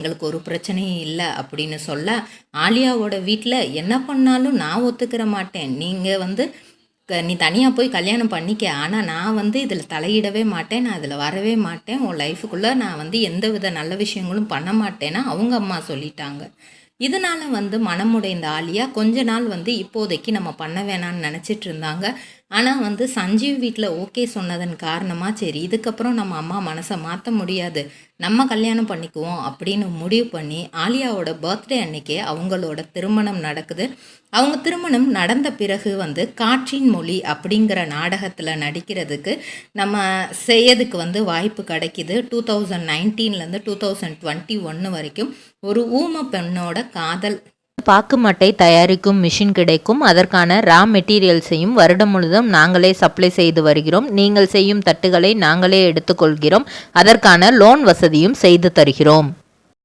எங்களுக்கு ஒரு பிரச்சனையும் இல்லை அப்படின்னு சொல்ல, ஆலியாவோட வீட்டில் என்ன பண்ணாலும் நான் ஒத்துக்கிற மாட்டேன், நீங்கள் வந்து நீ தனியாக போய் கல்யாணம் பண்ணிக்க, ஆனால் நான் வந்து இதில் தலையிடவே மாட்டேன், நான் இதில் வரவே மாட்டேன், உன் லைஃபுக்குள்ளே நான் வந்து எந்த வித நல்ல விஷயங்களும் பண்ண மாட்டேன்னா அவங்க அம்மா சொல்லிட்டாங்க. இதனால் வந்து மனமுடைந்த ஆலியா கொஞ்ச நாள் வந்து இப்போதைக்கு நம்ம பண்ண வேணான்னு நினச்சிட்டு இருந்தாங்க. ஆனால் வந்து சஞ்சீவ் வீட்டில் ஓகே சொன்னதன் காரணமாக சரி இதுக்கப்புறம் நம்ம அம்மா மனசை மாற்ற முடியாது, நம்ம கல்யாணம் பண்ணிக்குவோம் அப்படின்னு முடிவு பண்ணி ஆலியாவோட பர்த்டே அன்னைக்கே அவங்களோட திருமணம் நடக்குது. அவங்க திருமணம் நடந்த பிறகு வந்து காற்றின் மொழி அப்படிங்கிற நாடகத்தில் நடிக்கிறதுக்கு நம்ம செய்யறதுக்கு வந்து வாய்ப்பு கிடைக்கிது. 2019லேருந்து 2021 வரைக்கும் ஒரு ஊம பெண்ணோட காதல் பாக்கு மட்டை தயாரிக்கும் மிஷின் கிடைக்கும். அதற்கான ரா மெட்டீரியல்ஸையும் வருடம் முழுவதும் நாங்களே சப்ளை செய்து வருகிறோம். நீங்கள் செய்யும் தட்டுகளை நாங்களே எடுத்துக்கொள்கிறோம். அதற்கான லோன் வசதியும் செய்து தருகிறோம்.